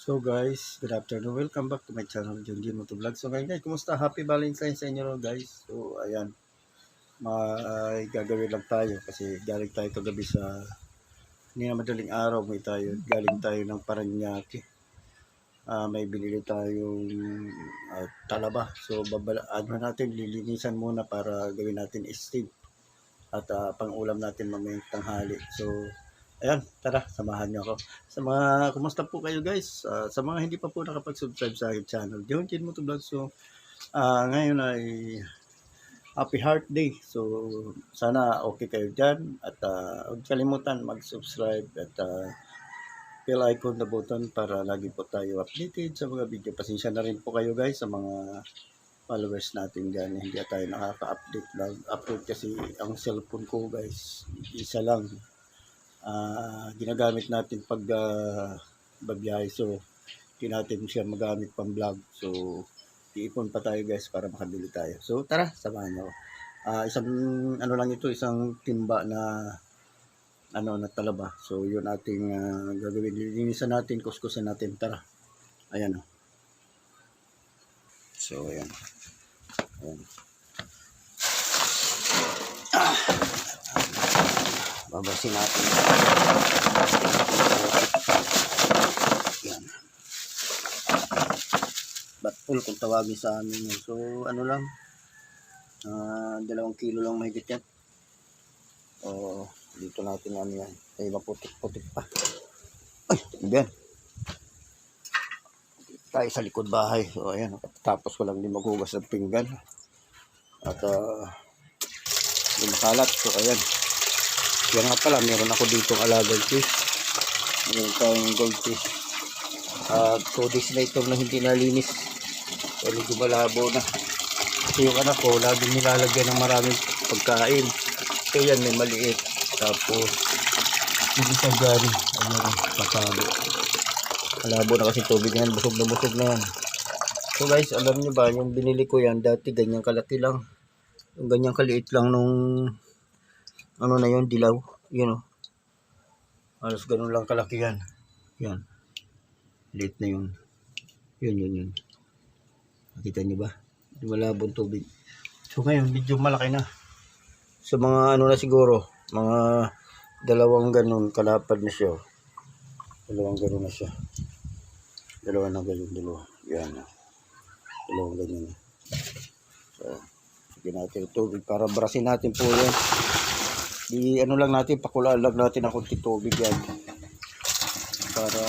So guys, good afternoon. Welcome back to my channel, Junjun Moto Vlog. So ngayon guys, kumusta? Happy Valentine's sa inyo guys. So ayan, may gagawin lang tayo kasi galing tayo kagabi sa hindi na madaling araw. Galing tayo ng Paranaque. May binili tayong talaba. So natin, lilinisan muna para gawin natin steam at pang ulam natin mamayang tanghali. So ayan, tara, samahan niyo ako. Sa mga, kumusta po kayo guys? Sa mga hindi pa po nakapag-subscribe sa aking channel, Junjun Moto Vlog. So, ngayon ay Happy Heart Day. So, sana okay kayo dyan. At huwag kalimutan mag-subscribe at bell icon na button para lagi po tayo updated sa mga video. Pasensya na rin po kayo guys sa mga followers natin dyan. Hindi tayo nakaka-update lang. Upload kasi ang cellphone ko guys, isa lang. Ginagamit natin pag babiyahe, so hindi natin siya magamit pang vlog, so iipon pa tayo guys para makabili tayo. So tara, samahan nyo. Isang ano lang ito, isang timba na na talaba. So yun ating gagawin, lilinisan natin, kuskusin natin. Tara, ayan o. So ayan, babasin natin. Yan. Batpul kung tawagin sa amin yun. So ano lang, 2 kilo lang mahigit yan. O dito natin ano yan. Ay maputik-putik pa. Ay, yan. Tayo sa likod bahay. So ayan, tapos ko lang din maghugas ng pinggan. At hindi makalat. So ayan. Yan nga pala, meron ako dito alagang fish. Meron tayong goldfish. 2 days na itong na hindi nalinis. So, medyo malabo na. Kasi yung anak ko, laging nilalagyan ng maraming pagkain. So yan, may maliit. Tapos, yung isang gani. Ayun, pasado. Malabo na kasi tubig yan. Busog na yan. So guys, alam nyo ba, yung binili ko yan, dati ganyang kalaki lang. Yung ganyang kaliit lang nung ano na yun, dilaw, yun o. Halos ganun lang kalaki yan. Yan. Liit na yun. Yun. Nakita nyo ba? Malabong tubig. So ngayon, medyo malaki na. Sa mga ano na siguro, mga 2 ganun, kalapad na siya. 2 ganun na siya. 2 na ganun. Yan. 2 ganun. So, sige natin yung tubig para brasin natin po yan. Di ano lang natin, pakulaan lang natin ng konti tubig yan para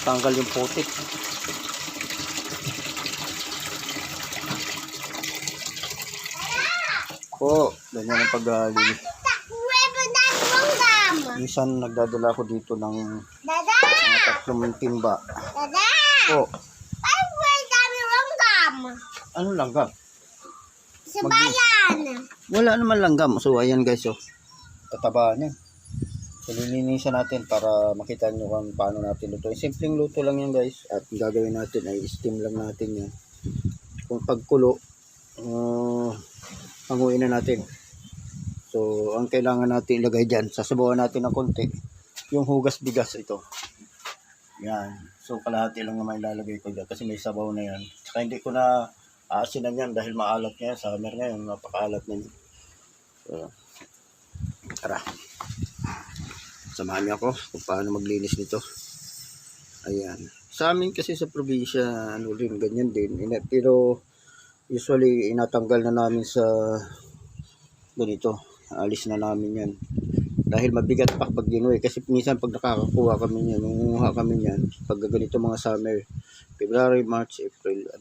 tanggal yung putik. Po, ganyan ang paglinis. Minsan nagdadala ko dito ng mga 3 timba. Po. Ano langgam? Wala naman langgam. So ayan guys, oh. Tataba niya. So lilinisan natin para makita nyo kung paano natin luto. Simpleng luto lang yan guys. At gagawin natin ay steam lang natin yan. Kung pagkulo, panguin na natin. So ang kailangan natin ilagay dyan, sasabawan natin ng konti, yung hugas bigas ito. Yan. So kalahati lang naman ilalagay ko dyan kasi may sabaw na yan. Saka hindi ko na aasinan yan dahil maalat niya. Summer ngayon, napakaalat na niya. So, tara. Samahan niyo ako kung paano maglinis nito. Ayan. Sa amin kasi sa probinsya, ano rin, ganyan din. Pero usually, inatanggal na namin sa ganito. Alis na namin yan. Dahil mabigat pa pag ginuwi. Kasi minsan pag nakakakuha kami yan, nangunguha kami yan, pag ganito mga summer, February, March, April,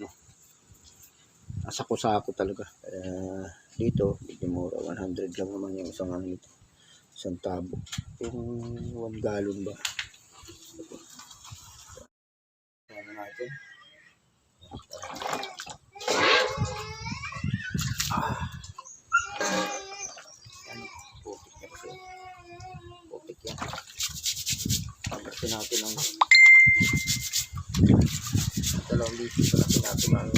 sako-sako talaga. Dito, medyo mura. 100 lang naman yung isang tabo. Yung 1 galon ba? Ano natin? Putik niya kasi. Putik yan. Pagkasin natin ang 2 litro pa natin ang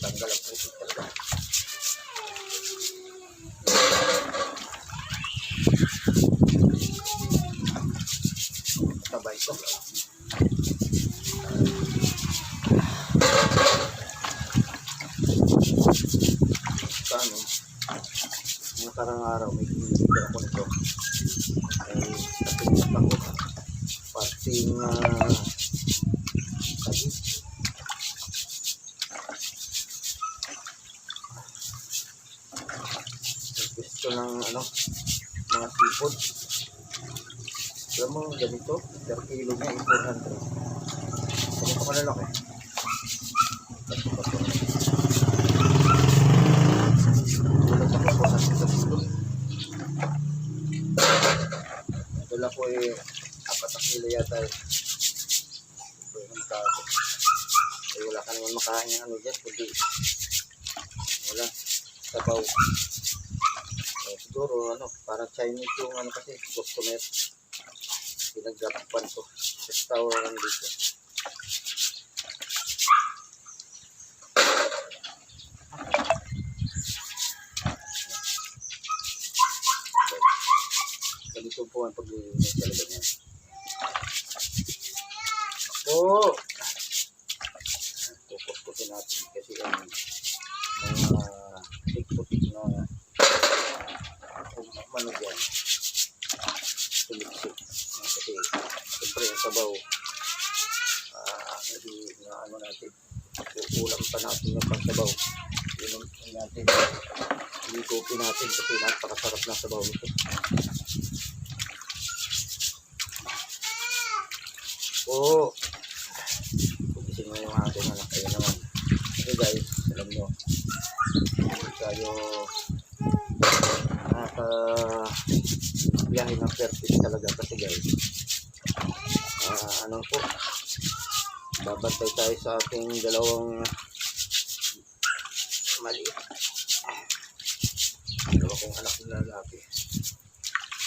tanggal ang putik talaga. ito. Paano? Yung nakarang araw, may pinipigil ako nito. Ay, kapilit ako. Parting, sabi, gusto ng, mga seafood. Alam mo, ganito, per kilo niya, 400. Ganito kalalaki. Dala ko 4 kilo yata wala ka naman makain ng dyan, kundi wala, sabaw. Siguro parang Chinese yung kasi customer pinagdapan ko restaurant dito. Ganito po ang paglilinis talaga niya. Puputin natin kasi ang mga tik-putik na kung ano dyan tumiksik. Kasi siyempre yung sabaw hindi na natin kukulang pa natin yung pangsabaw. Yun natin higupin natin kasi napakasarap na sabaw nito. Pugisin mo yung ating anak. Ayun naman. Okay guys, alam nyo tayo biyahe ng perfect talaga kasi guys po, babantay tayo sa ating dalawang maliit, dalawa kong anak na lalaki,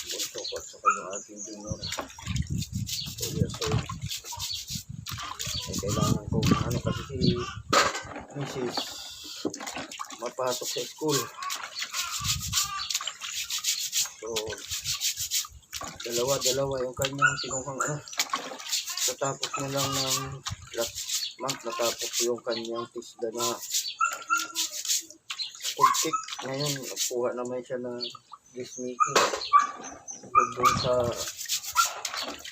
bunso ko at saka yung ating junior 2 years old. Kailangan kong kasi si Mrs. mapasok sa school. So dalawa yung kanyang kinuhang natapos na lang ng last month, natapos yung kanyang tisda na pagtik. Ngayon nagkuha naman siya ng dressmaking doon sa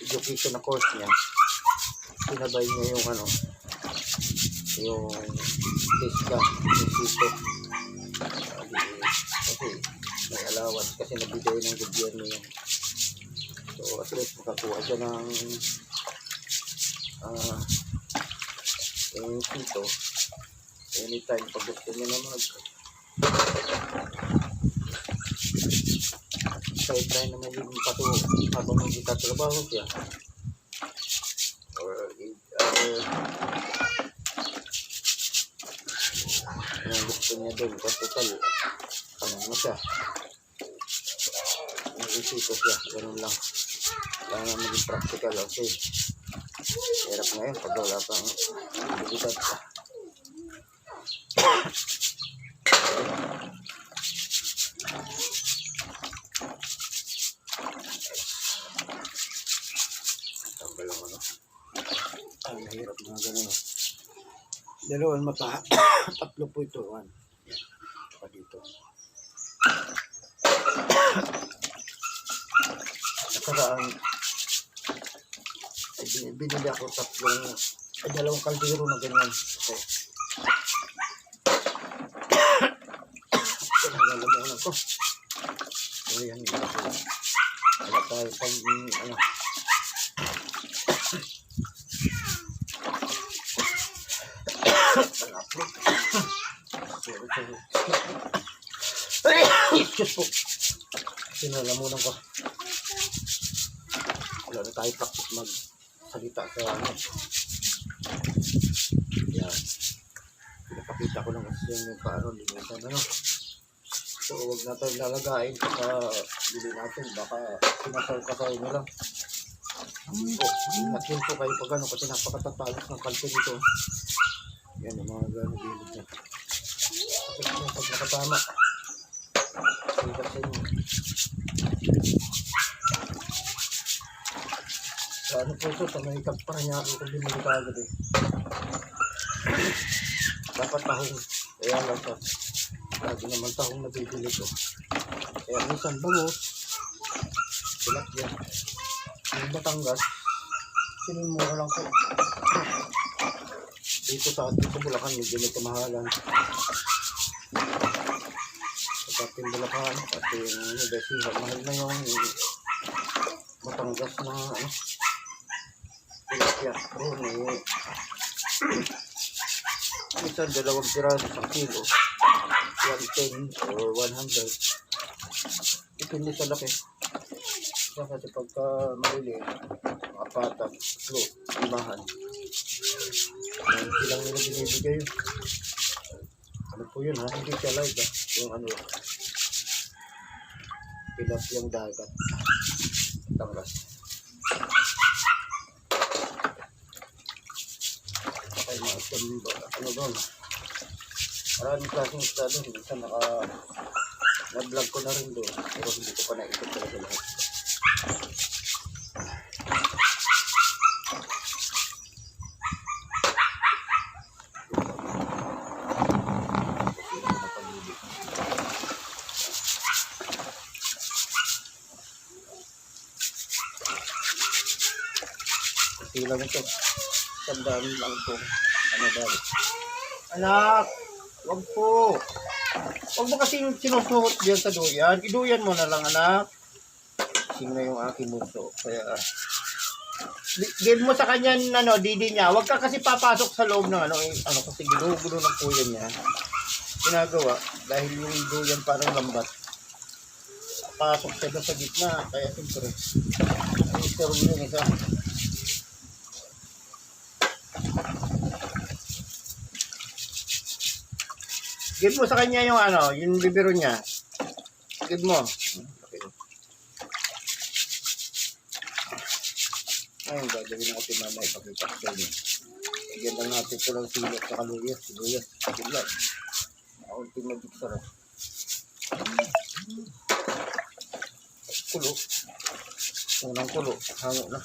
education na course niya. Sinabay niya yung yung tisda dito kasi may allowance kasi nabigay ng gobyerno yan. So at least makakuha siya ng yung dito anytime pag gusto niya naman sideline naman yung pato habang hindi tatrabaho siya or yung gusto niya doon kasi total ano siya nag-isito siya, ganun lang. Kailangan maging practical. Okay, hirap ngayon pag wala pang abilidad pa. Tanggal lang ang hirap mga ganun. Dalawang mata. Tatlo po ito. Yan. Pa dito. Nakaraan ay binili ako dalawang kaldero na ganyan. Okay. Nalalaman ko. So yan. Wala tayo pag excuse po. Sinalamunan ko. Wala na tayo practice magsalita sa yan. Pinapakita ko lang kasi yung paano limitan so huwag na tayo lalagain baka bili natin baka sinasal-kasal nyo lang. Ingat yun po kayo pag kasi napakatatalas ng kalpo dito. Yan yung mga gano'n bilid niya. Kasi pag nakatama sikat sa inyo. So Ano po ito, sa may Paranaque ko binili kagad eh. Dapat tahong. Kaya lang sa lagi naman tahong nabibili ko. Kaya minsan bangus. Silat yan. Yung Batangas, sinimura lang po. Dito sa Bulacan, medyo may kamahalan. Sa ating Bulacan, pati yung Besira, mahal na yung Batangas na tilapia. Pero may minsan 2 piraso sa kilo, 110 or 100. Depende sa laki. Kasi pagka maliliit, mga patag, slow, limahan. Silang nila binibigay yun. Ano po yun ha? Hindi siya live ha? Yung ano, tilapiyang dagat. Batangas. Ay, maasal ba? Ano doon? Maraming klaseng isda doon. Minsan na-vlog ko na rin doon. Pero hindi ko pa naikot talaga lahat. Sila nito. Sandaan lang ito. Ano dali? Anak! Wag po! Huwag mo kasi sinusuot diyan sa duyan. Iduyan mo na lang, anak. Sing na yung aking muso. Kaya, give mo sa kanya, ano, didi niya. Huwag ka kasi papasok sa loob ng ano, kasi ginugulo ng puyan niya. Ginagawa, dahil yung duyan parang lambat. Pasok siya doon sa gitna. Kaya siyempre, ay serve yung isa. Give mo sa kanya yung ano, yung bibiro niya. Give mo. Ayun, gagawin natin mamaya ipakita ko sa inyo. Lagyan lang natin ito lang silot sa kaluyas, sibuyas, sibulan. Maunting magic sarap. Kulo. Unang kulo, hango na.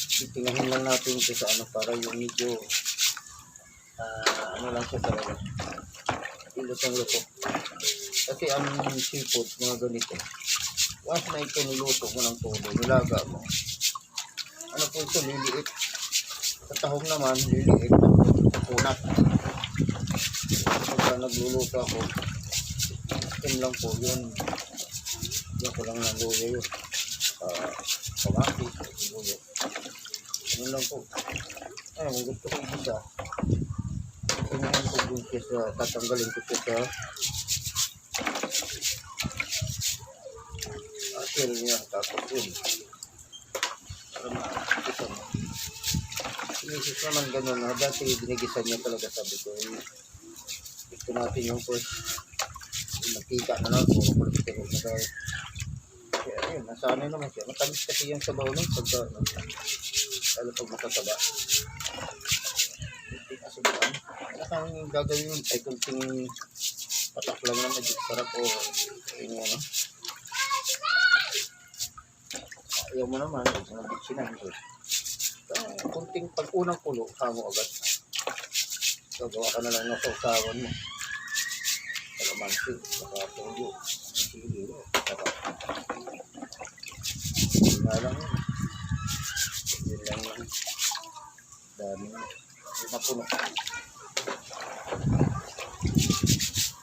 Titingahin lang natin ito sa ano para yung medyo ano lang siya talaga. Lutong-luto. Kasi ang seafood, mga ganito, once na ito niluto mo ng todo, nilaga mo. Ano po ito, liliit. Sa tahong naman, liliit. Sa punat. Pagka nagluluto ako, yun lang po, yun. Yun ko lang ng luya yun. Kamatis, luya. Yun lang po. Ay, gusto ko isa. Tingnan ko dun siya sa, tatanggalin ko siya sa asil niya, tapos yun. Para makikita mo. Sinisis naman ganun, ha? Dati binigisan niya talaga, sabi ko. Gusto natin yung first, nakita na lang, puro cholesterol na tayo. Kaya yun, nasanay naman siya. Matamis kasi yung sabaw nun, pagka, lalo pag matataba. Kasubuan. Nakang gagawin yun ay kunting patak lang na magic sarap o yun ano. Ayaw mo naman, nabit sinahid. Kunting pag unang kulo, hango agad. Gagawa ka na lang ng sausawan mo. Kalamansi, nakatulo, sili, yun nga lang yun. Yun lang yun. Dami na. Napuno.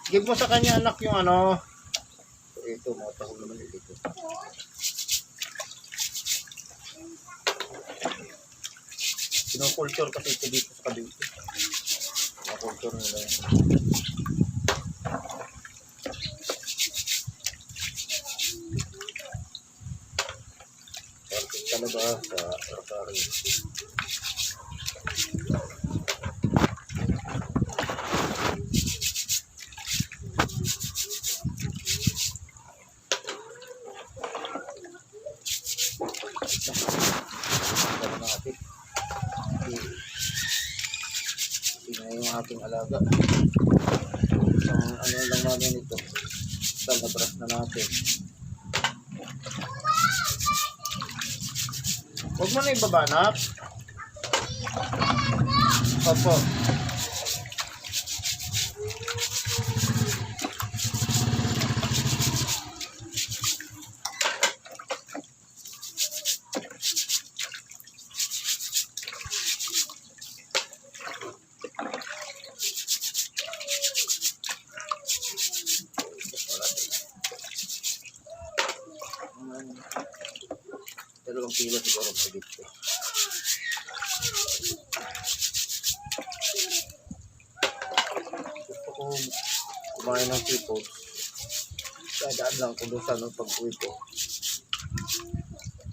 Give mo sa kanya anak yung ano. Ito, mga tahong naman dito. Sino-culture kasi ito dito sa Cavite. Sino-culture nila yan. Perfect talaga sa Rosario. Yung ating alaga. Isang ano lang namin ito. Talabras na natin. Huwag mo na ibabanap. Opo. Dalawang kilo siguro pagit ko. Gusto ko kumain ng seafood. Dadaan lang ko doon sa pag-uwi ko.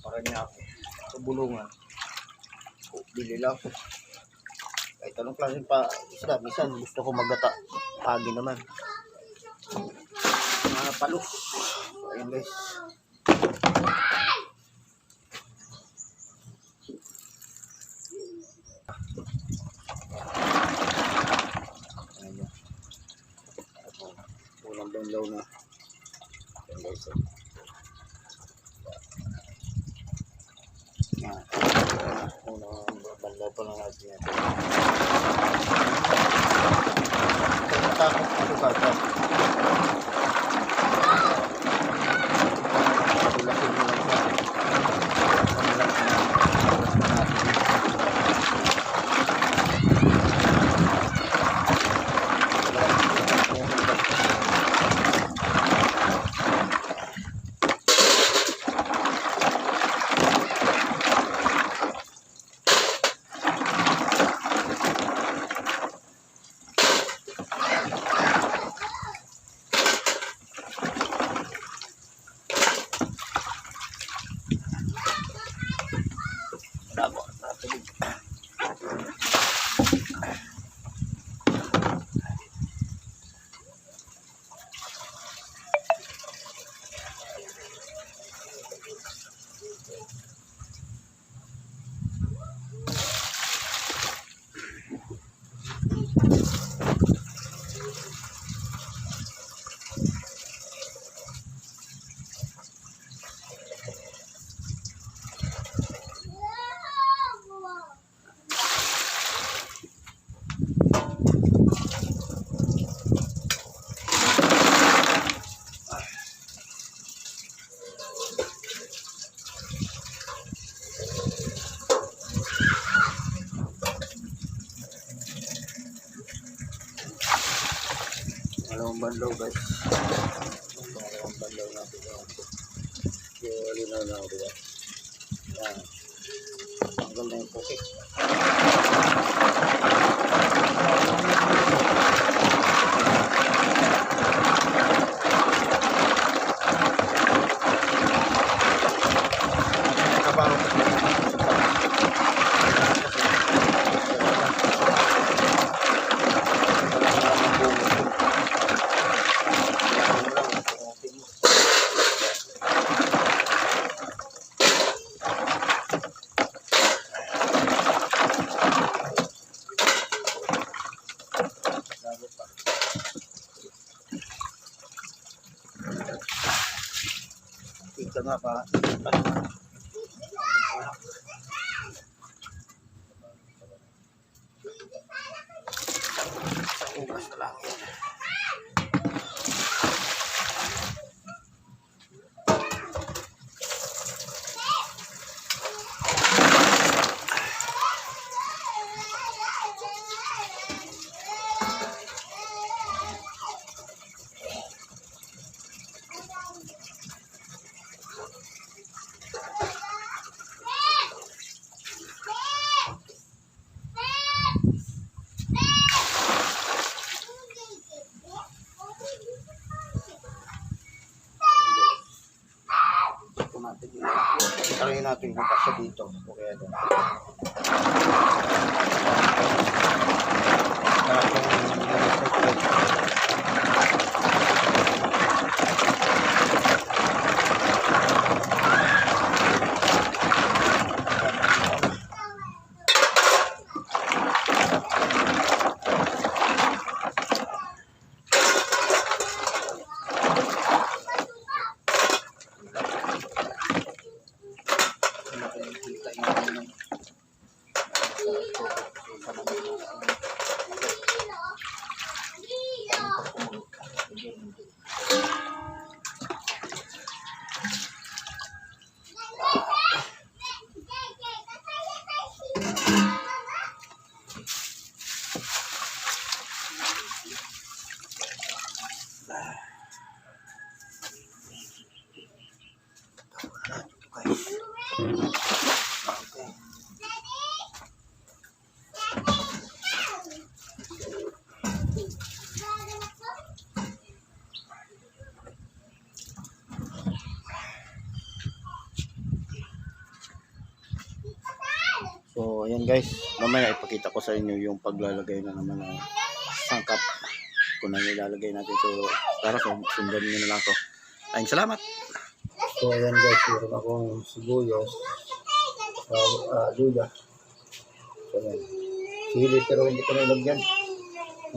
Para niya ako. Sa bulungan. Bili lang. Kahit anong klaseng pa isda. Minsan gusto ko magata. Pagi naman. Mga palos. So ayun guys. Unang banlaw na. Ayan guys. Unang banlaw pa lang natin yan. Takot ako kata. Tulakin mo lang siya. Bravo, natulig. Dalawang banlaw guys. Dalawang banlaw natin. Yung linaw na ako diba? Yan. Tanggal na yung puki. Kabaro ko. Ika nga pa. Sa ugas na lang. Try natin kung kasya dito. Okay, doon. nakikita yung So, ayan guys. Mamaya ipakita ko sa inyo yung paglalagay na naman ng sangkap. Kung ano ilalagay natin. So, para kung sundan nyo na lang ako. Ayun, salamat. So, ayan guys. Meron akong sibuyas. Luya. So, ayan. Sili, pero hindi ko nilagyan.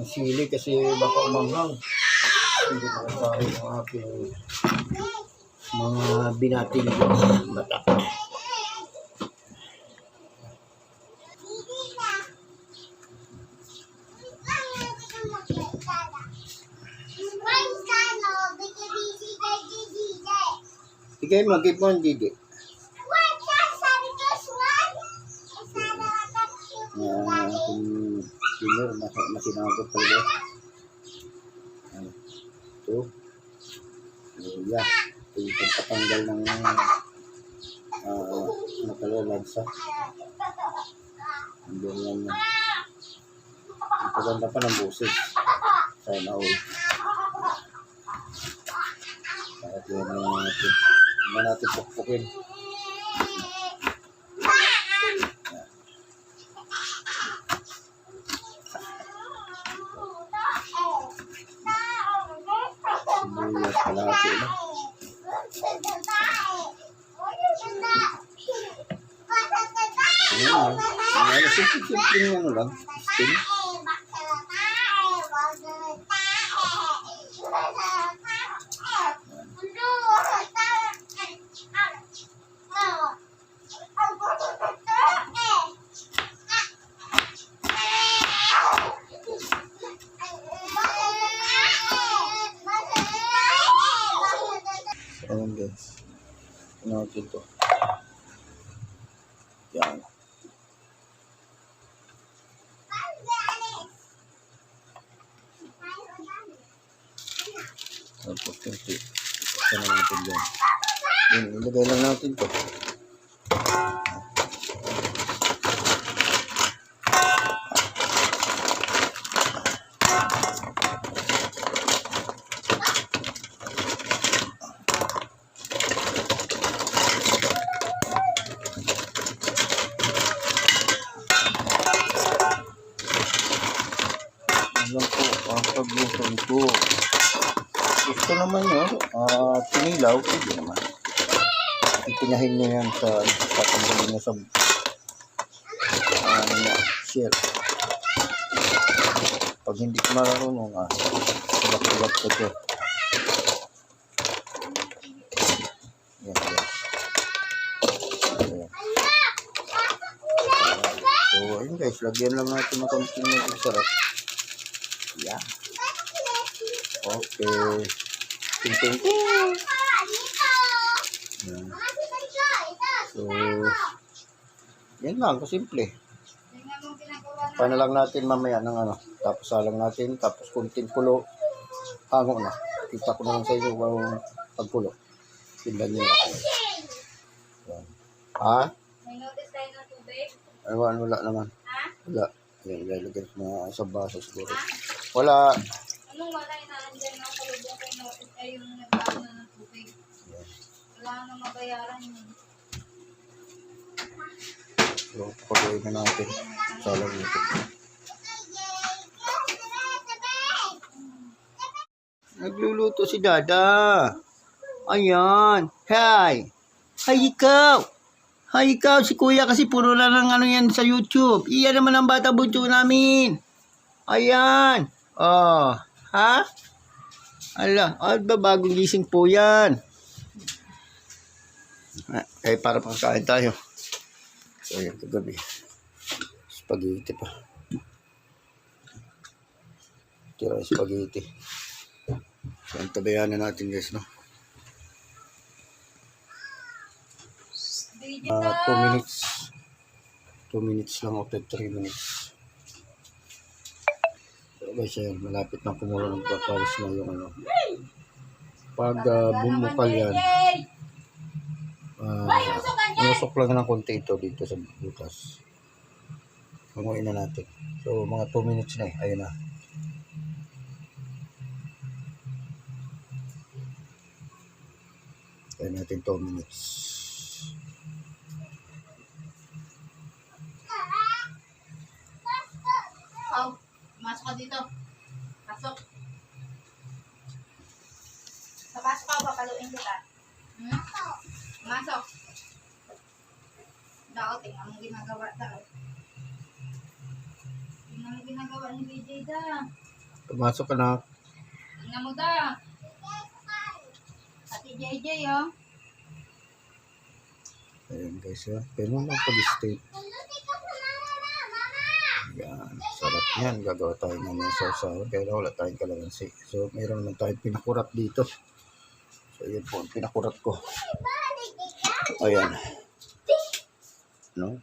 Ang sili kasi baka umanghang. Hindi ko nakasahin ang aking mga binating bata. Sige, mag-give mo ang didi. Dinner, masinagot talaga. Ito. Luya. Ito yung pagpatanggal ng nakalalagsa. Ang ganyan yan. Ang paganda pa ng busis. Sana all. At yun natin. Hindi natin pukpukin. Sibuyas kalahati na. Ayan na. Simple ano lang. Steam. Ayan guys. Ano dito? Yan. Tapos kasi isa na natin dyan. Yun, ilagay lang natin to. Alam po, ang pagluto ko. Gusto naman yun, pinilaw, hindi naman. Ipinahin nyo yan sa tatanggalin nyo sa shell. Pag hindi ko marunong, sulat-sulat ko ito. Yan, yan. Ayan. So, ayun guys, lagyan lang natin ng konting ng sarap. Yan. Okay. Ting ting ting. Yan. So, yan lang, kasimple. Paano lang natin mamaya ng ano. Tapos salang natin, tapos kunting kulo. Hango na. Kita ko na lang sa inyo kung pagkulo. Tindan nyo ako. Yan. Ha? May notice tayo ng tubig? Aywan, wala naman. Wala. Yan, ilalagay ko na sa baso siguro. Wala. Anong wala inaandyan na sa lubong kay notice ay yung nagbago na ng tubig? Wala nang mabayaran yun. So, pagawin na natin. Salang nito. Nagluluto si Dada. Ayan. Hi. Hi, ikaw. Hi, ikaw. Si Kuya kasi puro lang ng ano yan sa YouTube. Iyan naman ang bata bunso namin. Ayan. Oh. Ha? Ala. Ba bagong gising po yan. Kaya para pangkain tayo. So, ayan, kagabi. Spaghetti pa. Tira yung spaghetti. So, ang tabayanan natin guys, no? Digital. 2 minutes. 2 minutes lang o 3 minutes. So, guys, ayan, malapit na kumulo ng papalis na yung ano. Pag bumukal yan, nusok lang ng konti ito dito sa butas. Panguin na natin. So, mga 2 minutes na eh. Ayun na. Kaya natin 2 minutes. Oh, masok ka dito. Pasok. Papasok ka, papaluin kita. Masok. Dao, tingnan mo ginagawa dao. Tingnan mo ginagawa ni BJ da. Pumasok ka na. Tingnan mo da. Pati JJ oh. Ayan guys, ha. Pero mo pag-stay. Yan. Sarap yan. Gagawa tayo ng mga sausawan. Kaya wala tayong kalamansi. So, mayroon naman tayong pinakurat dito. So, yun po. Pinakurat ko. Ayan. No?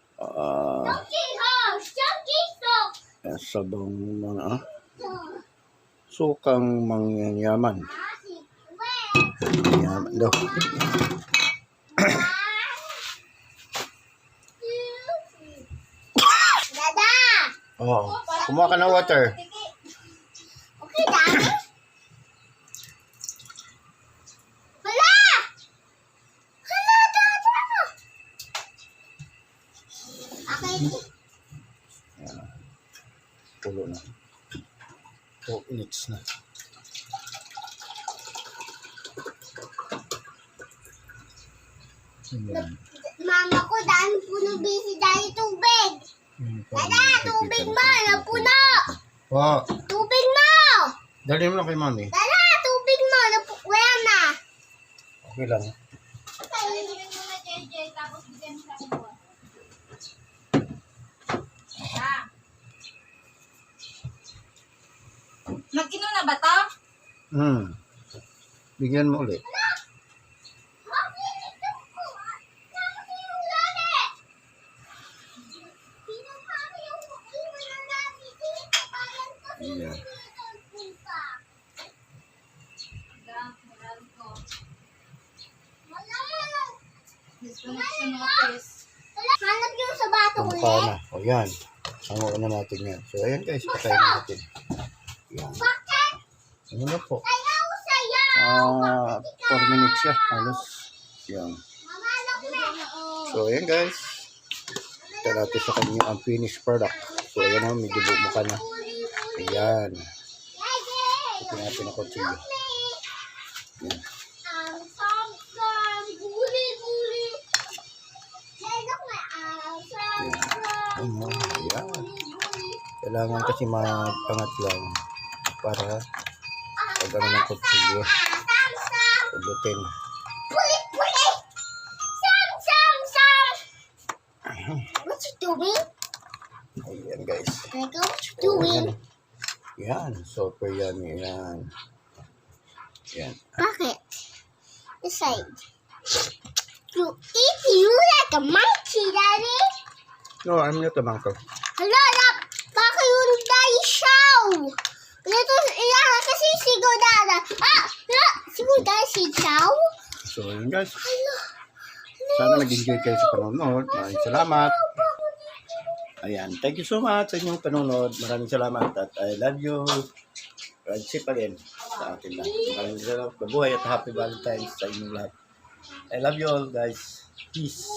Sabang mga sukang mangyayaman. Yaman daw. Dada! Oh, kumuha ka ng water. Okay, dami? Hala! Hala, dada! Okay. Pulo na. 2 minutes na. Ayan. Mama ko, dami puno busy dahil tubig. Dada, tubig mo! Napuno! Oh, Tubig mo! dali mo lang kay mami. Dada, tubig mo! Wala na. Okay lang. Paluin mo na JJ, tapos bigyan mo sa akin mo. Mag-inom na ba to? Bigyan mo ulit. Ayan. Disconnection notice. Hanap yung sa bato Kamukha ulit. na. O yan. Hanguin na natin yan. So, ayan guys. Patayin natin. Yan. Bakit? Ano na po? Ayaw sayaw! 4 minutes siya. Halos. Yan. Mama, anak na. So, ayan guys. Ito natin sa kanya ang finished product. So, ayan na. Medyo bumukha na. Ayan. Ito natin ang kutsilyo. Yan. Ano, yan. Kailangan kasi mapangat lang para pag ano ng kutsilyo. Ubutin. What you doing? Ayan guys. What you So, doing? yan. Super yummy. Yan. Yan. Bakit? This side. You eat you like a monkey, Daddy. No, I'm not a monkey. Hala, baka yung daddy show. Ito, ilang kasi sigaw dada. Ah, hala, sigaw dada sigaw. So, yun guys. Hala, Sana nag-enjoy kayo sa panonood. Maraming salamat. Ayan. Thank you so much sa inyong panonood. Maraming salamat at I love you. Friendship again sa atin lang. Maraming salamat. Mabuhay at happy Valentine's sa inyong lahat. I love you all guys. Peace.